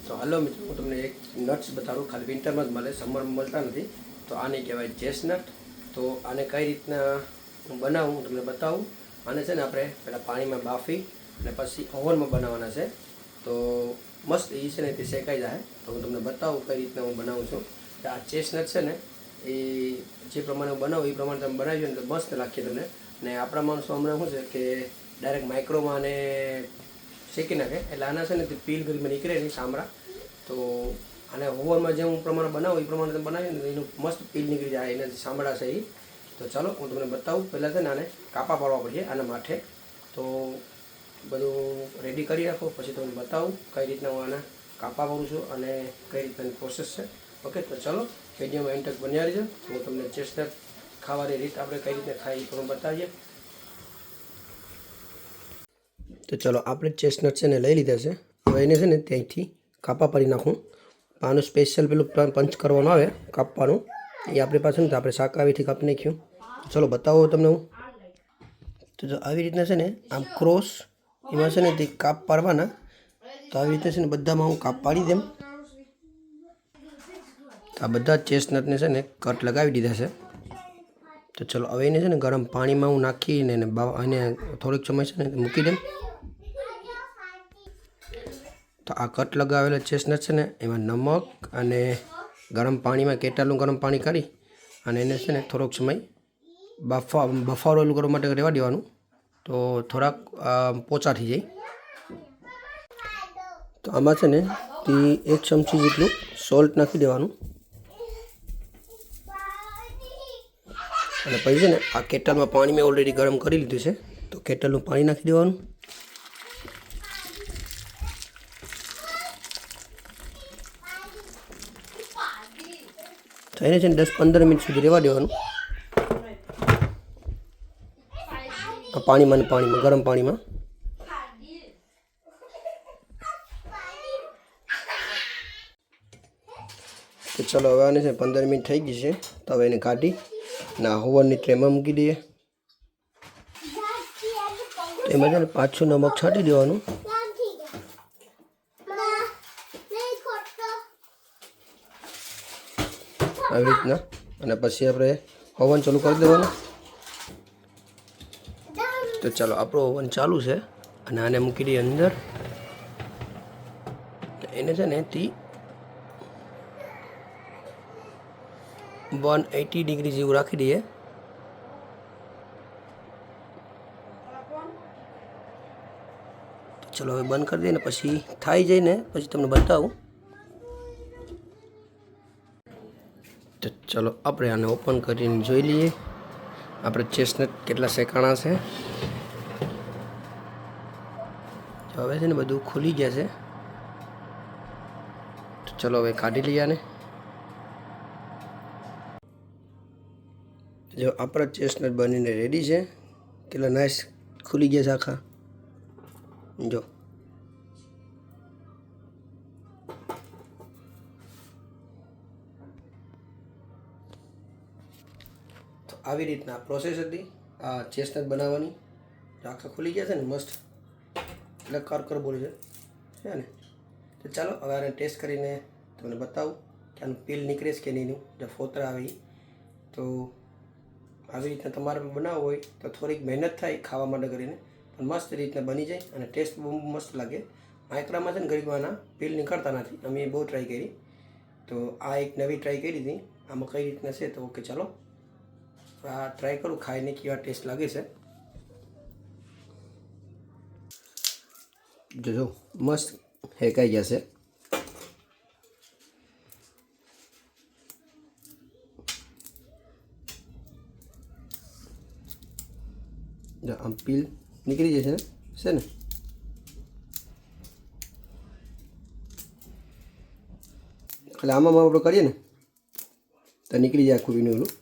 તો હાલો મિત્રો હું તમને એક નટ્સ બતાવું, ખાલી વિન્ટરમાં જ મળે, સમરમાં મળતા નથી. તો આને કહેવાય ચેસ્ટનટ. તો આને કઈ રીતના હું બનાવું હું તમને બતાવું. આને છે ને આપણે પહેલાં પાણીમાં બાફી અને પછી ઓવનમાં બનાવવાના છે. તો મસ્ત એ છે ને તે શેકાઈ જાય. તો હું તમને બતાવું કઈ રીતના હું બનાવું છું. આ ચેસ્ટનટ છે ને એ જે પ્રમાણે હું બનાવું એ પ્રમાણે તમે બનાવી ને તો મસ્ત લાગીએ તમને. ને આપણા માણસો હમણાં શું છે કે ડાયરેક્ટ માઇક્રોમાં અને શેકી નાખે, એટલે આના છે ને તે પીલ કરીને નીકળે નહીં સામરા. તો આને ઓવરમાં જે હું પ્રમાણે બનાવું એ પ્રમાણે તમે બનાવીએ ને એનું મસ્ત પીલ નીકળી જાય, એને સાંભળા છે એ. તો ચાલો હું તમને બતાવું. પહેલાં છે ને આને કાપા પાડવા પડશે આના માટે. તો બધું રેડી કરી રાખો, પછી તમને બતાવું કઈ રીતના હું આના કાપા પાડું છું અને કઈ રીતનાની પ્રોસેસ છે. ઓકે, તો ચાલો વિડીયોમાં એન્ડ તક બન્યા રહીજો. હું તમને ચેસ્ટનટ ખાવાની રીત આપણે કઈ રીતે ખાઈ એ પણ બતાવીએ. તો ચલો આપણે ચેસ્ટનટ છે ને લઈ લીધા છે. હવે એને છે ને ત્યાંથી કાપા પાડી નાખું. આનું સ્પેશિયલ પેલું પંચ કરવાનું આવે કાપવાનું, એ આપણી પાસે નથી, આપણે શાકાવીથી કાપી નાખ્યું. ચલો બતાવો તમને હું. તો જો આવી રીતના છે ને આમ ક્રોસ એમાં છે ને તે કાપ પાડવાના. તો આવી રીતે છે ને બધામાં હું કાપ પાડી દેમ. આ બધા ચેસ્ટનટને છે ને કટ લગાવી દીધા છે. તો ચલો હવે એને છે ને ગરમ પાણીમાં હું નાખીને એને થોડીક સમય છે ને મૂકી દેમ. તો આ કટ લગાવેલા ચેસ્ટનટ છે ને એમાં નમક અને ગરમ પાણીમાં કેટલું ગરમ પાણી કરી અને એને છે ને થોડોક સમય બફાવેલું કરવા માટે રહેવા દેવાનું. તો થોડાક પોચા થઈ જાય. તો આમાં છે ને તે 1 ચમચી જેટલું સોલ્ટ નાખી દેવાનું. અને પછી છે ને આ કેટલમાં પાણી મેં ઓલરેડી ગરમ કરી લીધું છે. તો કેટલનું પાણી નાખી દેવાનું. તો એને છે ને 10-15 મિનિટ સુધી રહેવા દેવાનું પાણીમાં ગરમ પાણીમાં. તો ચલો હવે આને છે 15 મિનિટ થઈ ગઈ છે. તો હવે એને કાઢી ના ઓવનની ટ્રેમાં મૂકી દઈએ. તો એમાં છે ને પાછું નમક છાંટી દેવાનું. આવી રીતના. અને પછી આપણે ઓવન ચાલુ કરી દેવાનું. તો ચાલો આપણું ઓવન ચાલુ છે અને આને મૂકી દઈએ અંદર. એને છે ને તે 180 ડિગ્રી જેવું રાખી દઈએ. ચલો હવે બંધ કરી દઈએ ને પછી થઈ જાય ને પછી તમને બતાવું. તો ચલો આપણે આને ઓપન કરીને જોઈ લઈએ આપણે ચેસ્ટનટ કેટલા શેકાણા છે. હવે છે ને બધું ખુલી ગયા છે. તો ચલો હવે કાઢી લઈએ આને. જો આપણા ચેસ્ટનટ બનીને રેડી છે. કેટલા નાઇસ ખુલી ગયા છે આખા. જો તો આવી રીતના પ્રોસેસ હતી આ ચેસ્ટનટ બનાવવાની. આખા ખુલી ગયા છે ને મસ્ત, એટલે કરકર બોલે છે ને. તો ચાલો હવે આને ટેસ્ટ કરીને તમને બતાવું કે આનું પીલ નીકળે છે કે નહીં. જે ફોતરા આવે તો આવી રીતના તમારે બનાવવું હોય તો થોડીક મહેનત થાય ખાવા માટે કરીને, પણ મસ્ત રીતના બની જાય અને ટેસ્ટ બહુ મસ્ત લાગે. માઇક્રામાં છે ને ગરીબાના પીલ નીકળતા નથી. અમે બહુ ટ્રાય કરી. તો આ એક નવી ટ્રાય કરી હતી. આમાં કઈ રીતના છે તો ઓકે ચાલો આ ટ્રાય કરું ખાઈને કેવા ટેસ્ટ લાગે છે. જો મસ્ત હેકાઈ ગયા છે. જો આમ પીલ નીકળી જાય છે ને. ખાલી આમાં આપણે કરીએ ને તો નીકળી જાય આખું વિનું ઓલું.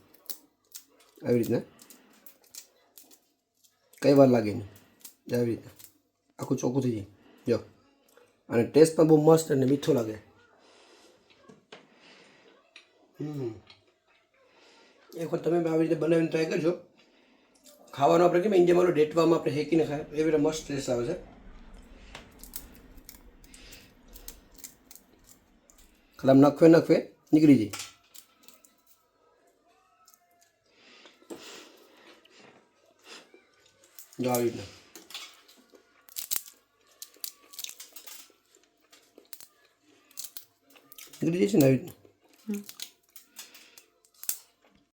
આવી રીતના કઈ વાર લાગે નહીં. આવી રીતના આખું ચોખ્ખું થઈ જાય. જો અને ટેસ્ટ પણ બહુ મસ્ત અને મીઠો લાગે. એક વખત તમે આવી રીતે બનાવીને ટ્રાય કરજો. ખાવાનું આપણે કેમ ઇન્ડિયામાં ડેટવામાં આપણે હેકીને ખાય એવી રીતે મસ્ત ટેસ્ટ આવે છે. ખાલી આમ નાખવે નીકળી જાય. જો આવી રીતના નીકળી જશે ને આવી રીતના.